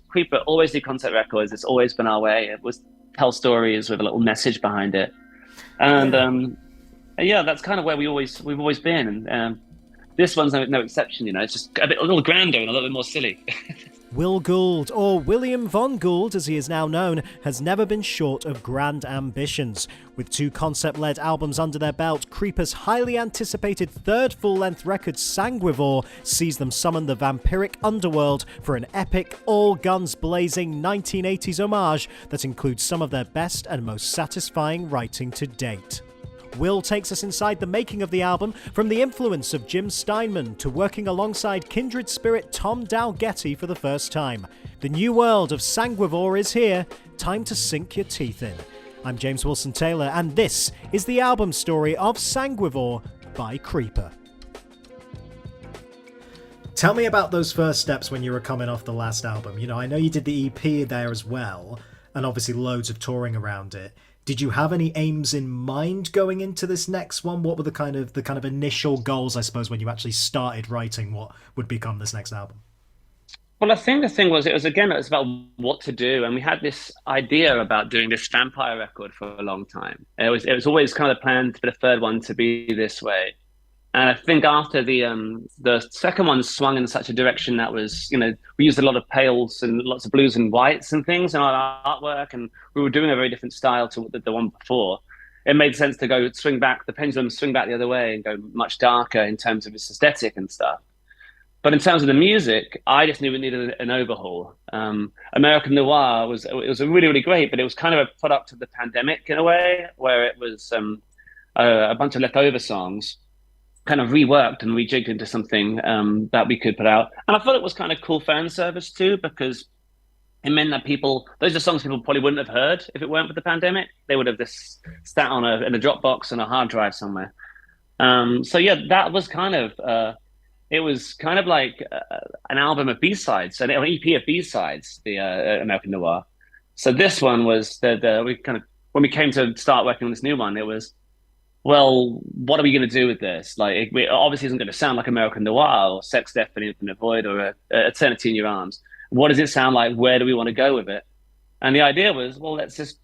Creeper always do concept records. It's always been our way. It was tell stories with a little message behind it, and Yeah. yeah, that's kind of where we've always been. And this one's no exception. It's just a little grander and a little bit more silly. Will Gould, or William Von Gould as he is now known, has never been short of grand ambitions. With 2 concept-led albums under their belt, Creeper's highly anticipated third full-length record, Sanguivore, sees them summon the vampiric underworld for an epic, all-guns-blazing 1980s homage that includes some of their best and most satisfying writing to date. Will takes us inside the making of the album, from the influence of Jim Steinman to working alongside kindred spirit Tom Dalgetty for the first time. The new world of Sanguivore is here. Time to sink your teeth in. I'm James Wilson Taylor, and this is the album story of Sanguivore by Creeper. Tell me about those first steps when you were coming off the last album. I know you did the EP there as well, and obviously loads of touring around it. Did you have any aims in mind going into this next one? What were the kind of initial goals, I suppose, when you actually started writing what would become this next album? Well, I think the thing was, it was about what to do, and we had this idea about doing this vampire record for a long time. It was always kind of planned for the third one to be this way. And I think after the second one swung in such a direction that was, we used a lot of pales and lots of blues and whites and things in our artwork, and we were doing a very different style to the one before. It made sense to swing back the other way and go much darker in terms of its aesthetic and stuff. But in terms of the music, I just knew we needed an overhaul. American Noir was really, really great, but it was kind of a product of the pandemic in a way, where it was a bunch of leftover songs kind of reworked and rejigged into something that we could put out. And I thought it was kind of cool fan service too, because it meant that those are songs people probably wouldn't have heard if it weren't for the pandemic. They would have just sat in a Dropbox on a hard drive somewhere. So yeah, that was it was kind of like an album of B-sides, an EP of B-sides, the American Noir. So this one was when we came to start working on this new one, it was, well, what are we going to do with this? Like, it obviously isn't going to sound like American Noir or Sex, Death, and Infinite Void or Eternity in Your Arms. What does it sound like? Where do we want to go with it? And the idea was, well, let's just,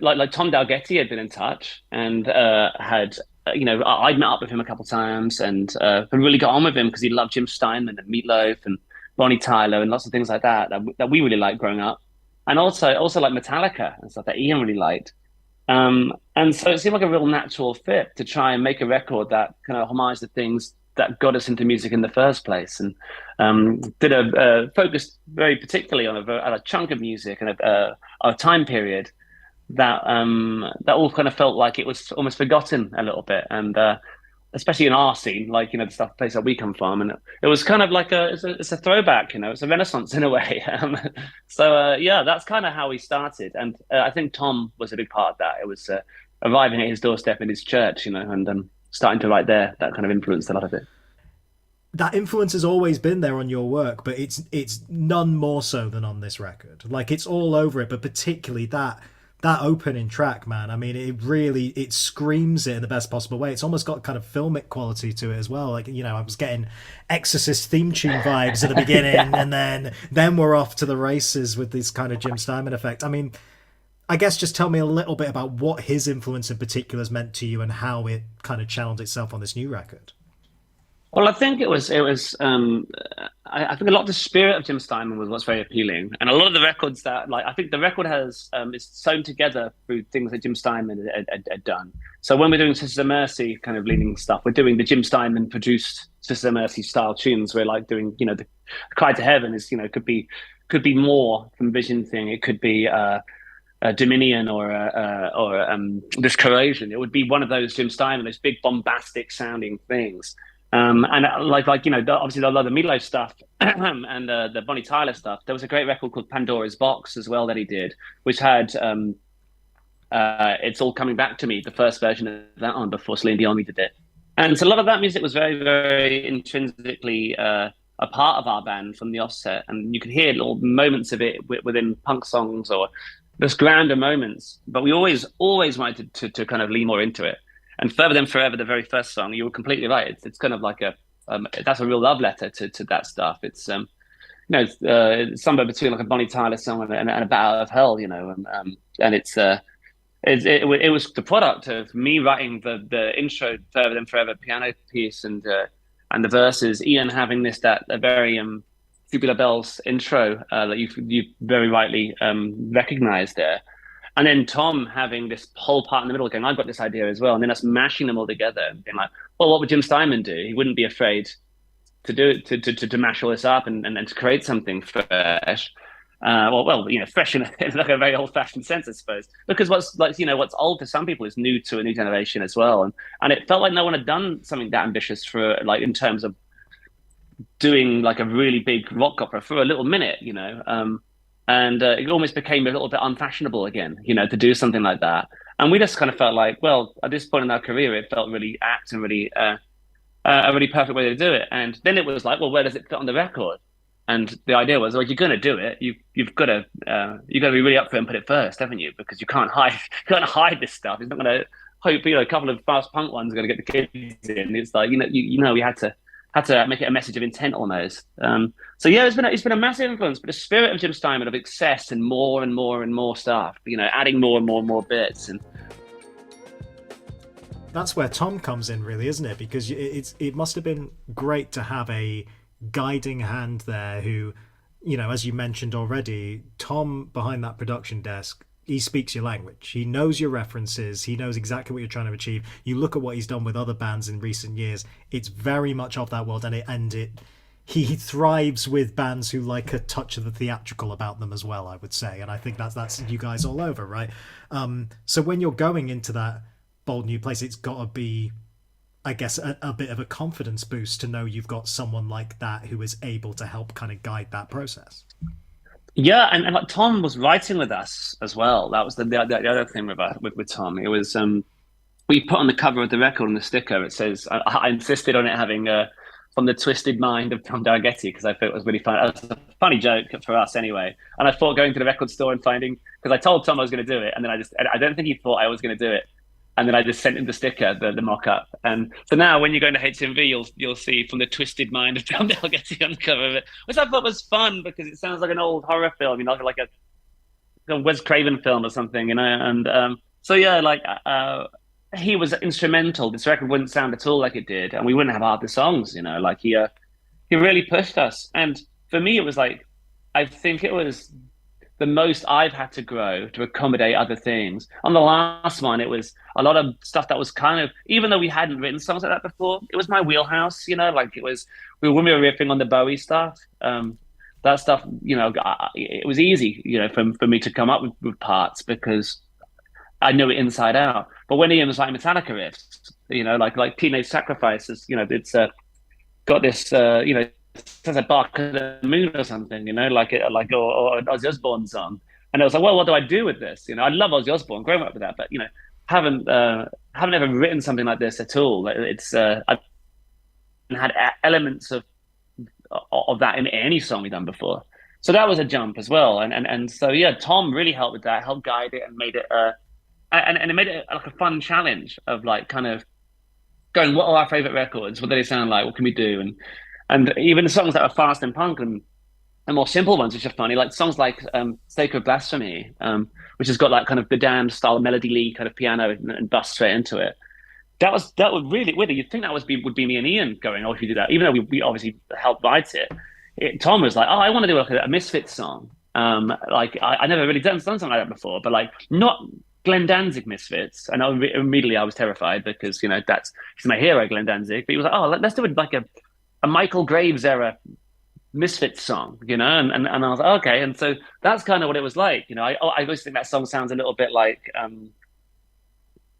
like Tom Dalgetty had been in touch and had, I'd met up with him a couple of times and really got on with him because he loved Jim Steinman and Meatloaf and Bonnie Tyler and lots of things like that we really liked growing up. And also like Metallica and stuff that Ian really liked. And so it seemed like a real natural fit to try and make a record that kind of homage the things that got us into music in the first place, and did focused very particularly on a chunk of music and a time period that all kind of felt like it was almost forgotten a little bit, and especially in our scene, like the place that we come from, and it was kind of like it's a throwback, it's a renaissance in a way. So yeah, that's kind of how we started, and I think Tom was a big part of that. It was arriving at his doorstep in his church, and starting to write there. That kind of influenced a lot of it. That influence has always been there on your work, but it's none more so than on this record. Like, it's all over it, but particularly that opening track, man. I mean, it screams it in the best possible way. It's almost got kind of filmic quality to it as well. Like, I was getting Exorcist theme tune vibes at the beginning, Yeah. and then we're off to the races with this kind of Jim Steinman effect. I mean, I guess just tell me a little bit about what his influence in particular has meant to you and how it kind of channeled itself on this new record. Well, I think it was. I think a lot of the spirit of Jim Steinman was what's very appealing, and a lot of the records that, like, I think the record has is sewn together through things that Jim Steinman had done. So when we're doing Sisters of Mercy kind of leading stuff, we're doing the Jim Steinman produced Sisters of Mercy style tunes. We're like doing, the Cry to Heaven is, could be more from Vision thing. It could be Dominion or This Corrosion. It would be one of those Jim Steinman, those big bombastic sounding things. And obviously a lot of the Meatloaf stuff and the Bonnie Tyler stuff. There was a great record called Pandora's Box as well that he did, which had It's All Coming Back to Me, the first version of that on before Celine Dion did it. And so a lot of that music was very, very intrinsically a part of our band from the offset. And you could hear little moments of it within punk songs or just grander moments. But we always wanted to kind of lean more into it. And Further Than Forever, the very first song, you were completely right. It's kind of like that's a real love letter to that stuff. It's somewhere between like a Bonnie Tyler song and a Bat Out of Hell, and it was the product of me writing the intro Further Than Forever piano piece and the verses, Ian having that a very Tubular Bells intro that you very rightly recognized there. And then Tom having this whole part in the middle going, I've got this idea as well. And then us mashing them all together and being like, well, what would Jim Steinman do? He wouldn't be afraid to do it, to mash all this up and to create something fresh. Fresh in like a very old-fashioned sense, I suppose. Because what's old to some people is new to a new generation as well. And it felt like no one had done something that ambitious for like in terms of doing like a really big rock opera for a little minute, and it almost became a little bit unfashionable again, to do something like that. And we just kind of felt like, well, at this point in our career, it felt really apt and really a really perfect way to do it. And then it was like, well, where does it fit on the record? And the idea was, well, you're going to do it. You've got to be really up for it and put it first, haven't you? Because you can't hide this stuff. It's not going to hope a couple of fast punk ones are going to get the kids in. It's like we had to make it a message of intent almost. So yeah, it's been a massive influence. But the spirit of Jim Steinman of excess and more and more and more stuff, adding more and more and more bits. And that's where Tom comes in, really, isn't it? Because it must have been great to have a guiding hand there who, as you mentioned already, Tom behind that production desk, he speaks your language. He knows your references. He knows exactly what you're trying to achieve. You look at what he's done with other bands in recent years. It's very much of that world, he thrives with bands who like a touch of the theatrical about them as well, I would say. And I think that's you guys all over, right? So when you're going into that bold new place, it's got to be, I guess, a bit of a confidence boost to know you've got someone like that who is able to help kind of guide that process. Yeah, and like Tom was writing with us as well. That was the other thing with Tom. It was we put on the cover of the record on the sticker. It says I insisted on it having from the twisted mind of Tom Dalgetty because I thought it was really fun. It was a funny joke for us anyway. And I thought going to the record store and finding, because I told Tom I was going to do it, and then I don't think he thought I was going to do it. And then I just sent him the sticker, the mock-up. And so now when you're going to HMV, you'll see from the twisted mind of Tom Dalgetty on the cover of it, which I thought was fun because it sounds like an old horror film, like a Wes Craven film or something, And so yeah, he was instrumental. This record wouldn't sound at all like it did, and we wouldn't have half the songs, he really pushed us. And for me, it was like, I think it was the most I've had to grow to accommodate other things. On the last one, it was a lot of stuff that was kind of, even though we hadn't written songs like that before, it was my wheelhouse, like it was, when we were riffing on the Bowie stuff, that stuff, it was easy, for me to come up with parts because I knew it inside out. But when Ian was like Metallica riffs, like Teenage Sacrifice, it's got this, says a Bark of the Moon or something, or an Ozzy Osbourne song. And I was like, well, what do I do with this? I love Ozzy Osbourne, growing up with that, but haven't ever written something like this at all. It's I've had elements of that in any song we've done before. So that was a jump as well. And so yeah, Tom really helped with that, helped guide it and made it and it made it like a fun challenge of like kind of going, what are our favorite records? What do they sound like? What can we do? And even the songs that are fast and punk and more simple ones, which are funny, like songs like Sacred Blasphemy, which has got like kind of the Damned style Melody Lee kind of piano and bust straight into it. That would really, you'd think that would be me and Ian going, oh, if you do that, even though we obviously helped write it. Tom was like, oh, I want to do like a Misfits song. I never really done something like that before, but like not Glenn Danzig Misfits. And immediately I was terrified because, he's my hero, Glenn Danzig. But he was like, oh, let's do it like a Michael Graves era Misfits song, and I was like, okay. And so that's kind of what it was like, I always think that song sounds a little bit like,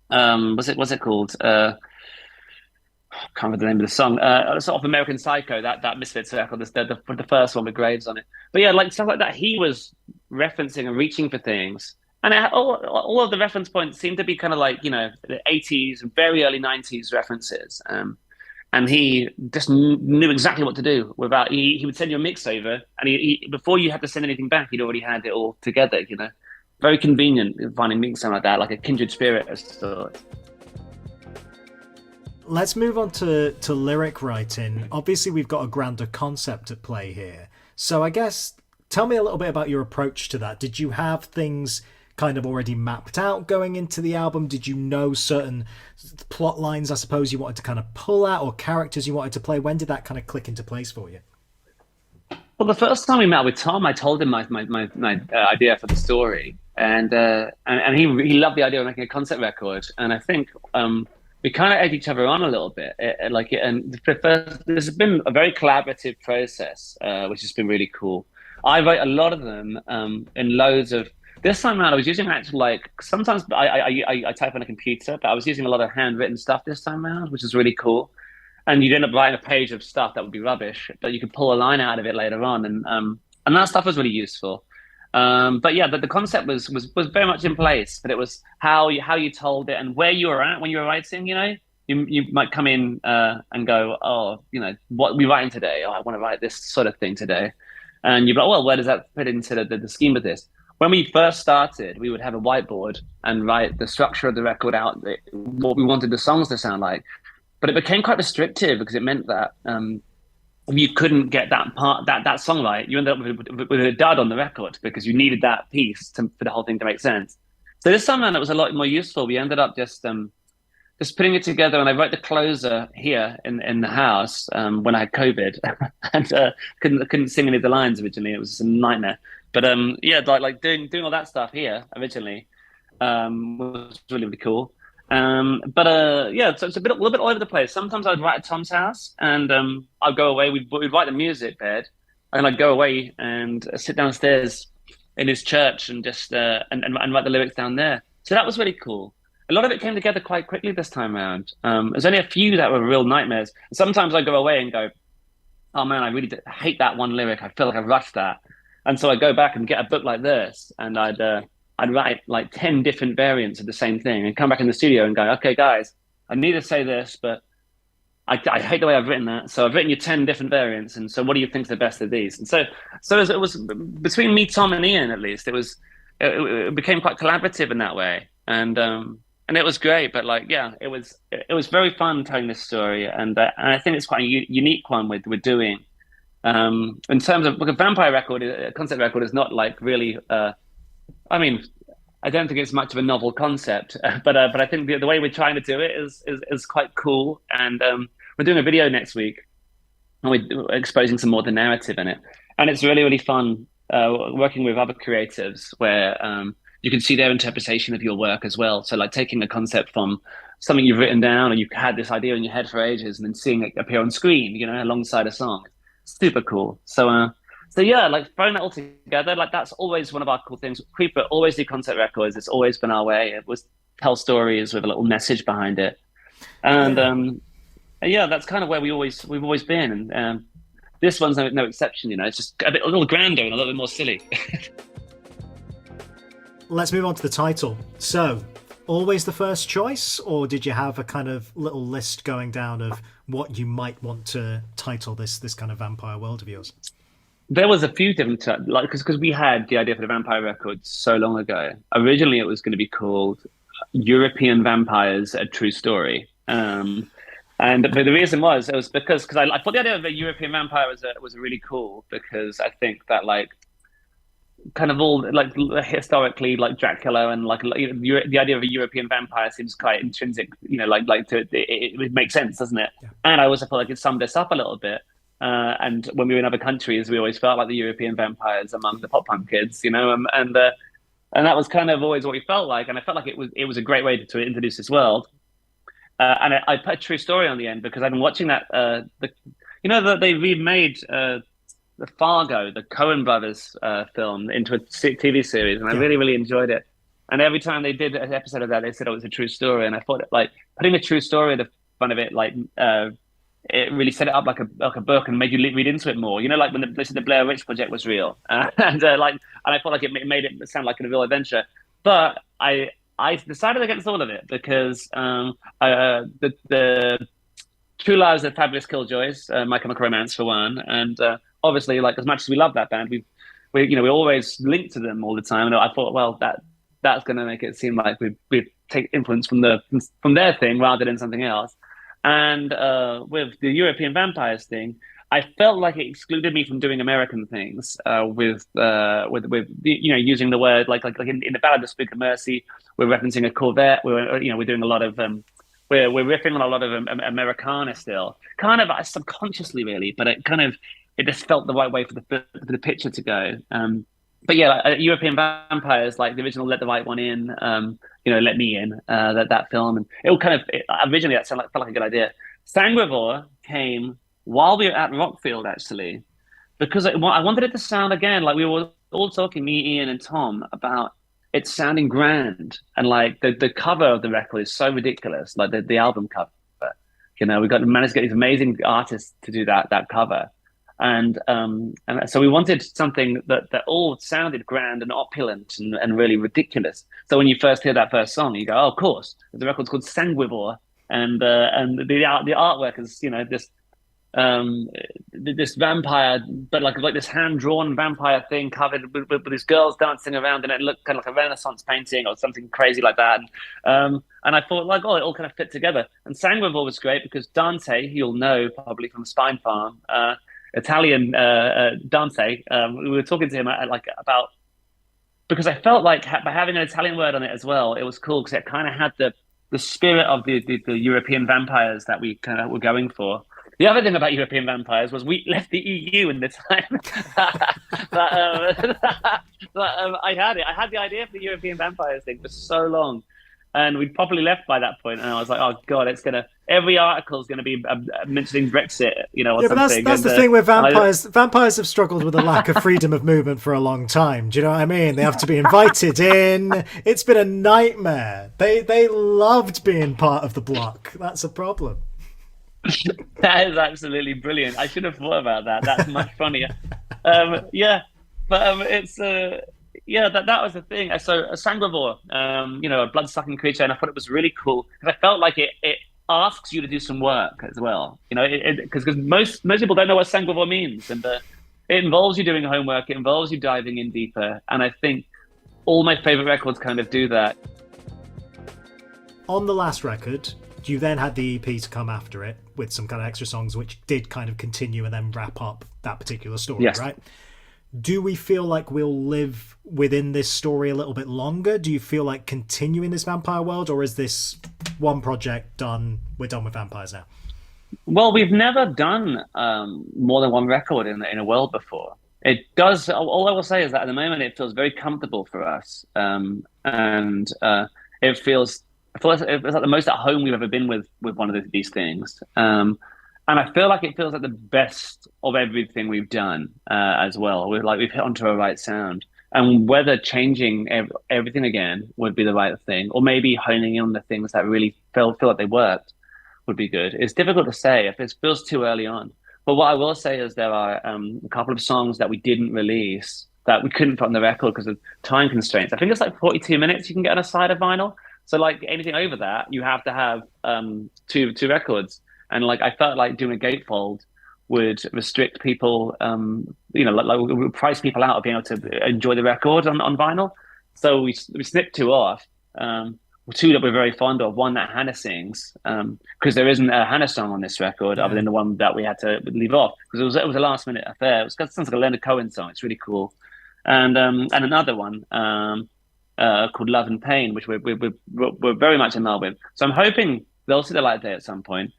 what's it called? I can't remember the name of the song. Sort of American Psycho, that Misfits record, the first one with Graves on it. But yeah, like stuff like that, he was referencing and reaching for things. And all of the reference points seem to be kind of like, the 80s and very early 90s references. And he just knew exactly what to do without, he would send you a mix over and he before you had to send anything back, he'd already had it all together, Very convenient finding mix something like that, like a kindred spirit of sorts. Let's move on to lyric writing. Obviously, we've got a grander concept at play here. So I guess tell me a little bit about your approach to that. Did you have things kind of already mapped out going into the album? Did you know certain plot lines, I suppose, you wanted to kind of pull out, or characters you wanted to play? When did that kind of click into place for you? Well, the first time we met with Tom, I told him my idea for the story, and he loved the idea of making a concept record. And I think we kind of egged each other on a little bit. And the first, this has been a very collaborative process, which has been really cool. I write a lot of them in loads of. This time around, I was using actual like sometimes I type on a computer, but I was using a lot of handwritten stuff this time around, which is really cool. And you'd end up writing a page of stuff that would be rubbish, but you could pull a line out of it later on, and that stuff was really useful. But yeah, the concept was very much in place, but it was how you told it and where you were at when you were writing. You know, you might come in and go, oh, you know, what are we writing today? Oh, I want to write this sort of thing today, and you'd be like, well, where does that fit into the scheme of this? When we first started, we would have a whiteboard and write the structure of the record out, what we wanted the songs to sound like. But it became quite restrictive because it meant that you couldn't get that song right. You ended up with a dud on the record because you needed that piece for the whole thing to make sense. So this time around, it was a lot more useful. We ended up just putting it together, and I wrote the closer here in the house when I had COVID and couldn't sing any of the lines originally. It was just a nightmare. But yeah, like doing all that stuff here originally was really, really cool. Yeah, so it's a little bit all over the place. Sometimes I'd write at Tom's house, and I'd go away. We'd write the music bed, and I'd go away and sit downstairs in his church and just and write the lyrics down there. So that was really cool. A lot of it came together quite quickly this time around. There's only a few that were real nightmares. Sometimes I go away and go, oh man, I really hate that one lyric. I feel like I rushed that. And so I go back and get a book like this, and I'd write like 10 different variants of the same thing and come back in the studio and go, okay, guys, I need to say this, but I hate the way I've written that. So I've written you 10 different variants. And so what do you think's the best of these? And so it was between me, Tom, and Ian, at least, it became quite collaborative in that way. And it was great. But like, yeah, it was very fun telling this story. And I think it's quite a unique one we're doing. In terms of like a vampire record, a concept record is not like really, I mean, I don't think it's much of a novel concept, but I think the way we're trying to do it is quite cool. And we're doing a video next week, and we're exposing some more of the narrative in it. And it's really, really fun working with other creatives where you can see their interpretation of your work as well. So like taking a concept from something you've written down, and you've had this idea in your head for ages, and then seeing it appear on screen, you know, alongside a song. Super cool. So yeah, like throwing that all together, like that's always one of our cool things. Creeper always do concept records. It's always been our way. It was tell stories with a little message behind it, and yeah, that's kind of where we've always been. And this one's no exception. You know, it's just a little grander and a little bit more silly. Let's move on to the title. So, always the first choice, or did you have a kind of little list going down of what you might want to title this kind of vampire world of yours? There was a few different, like, because we had the idea for the vampire record so long ago. Originally, it was going to be called European Vampires: A True Story. And but the reason it was because I thought the idea of a European vampire was really cool, because I think that like kind of all like historically like Dracula and like the idea of a European vampire seems quite intrinsic, you know, it makes sense, doesn't it? Yeah. And I also felt like it summed us up a little bit. And when we were in other countries, we always felt like the European vampires among the pop punk kids, you know, and that was kind of always what we felt like. And I felt like it was a great way to introduce this world. And I put a true story on the end because I've been watching that they remade the Fargo, the Coen brothers film, into a TV series, and I really, really enjoyed it. And every time they did an episode of that, they said it was a true story, and I thought like putting a true story at the front of it, like it really set it up like a book and made you read into it more. You know, like when the Blair Witch Project was real, and I felt like it made it sound like a real adventure. But I decided against all of it because the True Lives of Fabulous Killjoys, My Chemical Romance for one, and obviously, like as much as we love that band, we always link to them all the time. And I thought, well, that's going to make it seem like we take influence from their thing rather than something else. And with the European vampires thing, I felt like it excluded me from doing American things with using the word like in the Ballad of Spook and Mercy, we're referencing a Corvette. We're doing a lot of we're riffing on a lot of Americana still, kind of subconsciously really, but it just felt the right way for the picture to go. But yeah, European Vampires, like the original Let the Right One In, Let Me In, that film, and originally that felt like a good idea. Sanguivore came while we were at Rockfield actually, because I wanted it to sound again like we were all talking, me, Ian, and Tom, about it sounding grand, and like the cover of the record is so ridiculous, like the album cover. We managed to get these amazing artists to do that cover, and so we wanted something that all sounded grand and opulent and really ridiculous. So when you first hear that first song, you go, "Oh, of course, the record's called Sanguivore," and the artwork is this vampire, but like this hand drawn vampire thing covered with these girls dancing around, and it looked kind of like a Renaissance painting or something crazy like that. And I thought like, oh, it all kind of fit together. And Sanguivore was great because Dante, you'll know probably from Spinefarm, Italian Dante. We were talking to him about, because I felt like by having an Italian word on it as well, it was cool because it kind of had the spirit of the European vampires that we kind of were going for. The other thing about European vampires was we left the EU in the time I had it. I had the idea for the European vampires thing for so long, and we'd probably left by that point. And I was like, oh god, every article is going to be mentioning Brexit, or yeah, something. But that's the thing with vampires. Vampires have struggled with a lack of freedom of movement for a long time. Do you know what I mean? They have to be invited in. It's been a nightmare. They loved being part of the block. That's a problem. That is absolutely brilliant. I should have thought about that. That's much funnier. It's that was the thing. So a Sanguivore, a blood-sucking creature, and I thought it was really cool because I felt like it asks you to do some work as well. Because most people don't know what Sanguivore means, and it involves you doing homework. It involves you diving in deeper, and I think all my favorite records kind of do that. On the last record, you then had the EP to come after it with some kind of extra songs which did kind of continue and then wrap up that particular story, yes. Right? Do we feel like we'll live within this story a little bit longer? Do you feel like continuing this vampire world, or is this one project done? We're done with vampires now? Well, we've never done more than one record in a world before. It does. All I will say is that at the moment it feels very comfortable for us, and it feels like the most at home we've ever been with one of these things. And I feel like it feels like the best of everything we've done as well. We've hit onto a right sound. And whether changing everything again would be the right thing, or maybe honing in on the things that really feel like they worked would be good. It's difficult to say if it feels too early on. But what I will say is there are a couple of songs that we didn't release that we couldn't put on the record because of time constraints. I think it's like 42 minutes you can get on a side of vinyl. So like anything over that, you have to have two records. And like I felt like doing a gatefold would restrict people, would price people out of being able to enjoy the record on vinyl. So we snipped two off. Two that we're very fond of. One that Hannah sings, because there isn't a Hannah song on this record other than the one that we had to leave off because it was a last minute affair. It sounds like a Leonard Cohen song. It's really cool. And another one called Love and Pain, which we're very much in love with. So I'm hoping they'll see the light of day at some point.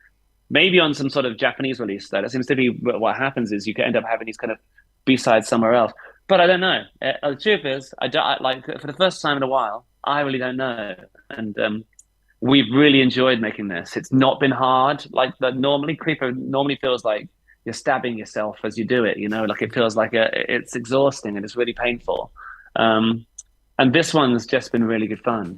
Maybe on some sort of Japanese release, though. That seems to be what happens is you can end up having these kind of B-sides somewhere else. But I don't know. The truth is, for the first time in a while, I really don't know. And we've really enjoyed making this. It's not been hard. Like Creeper normally feels like you're stabbing yourself as you do it. Like it feels like it's exhausting and it's really painful. And this one's just been really good fun.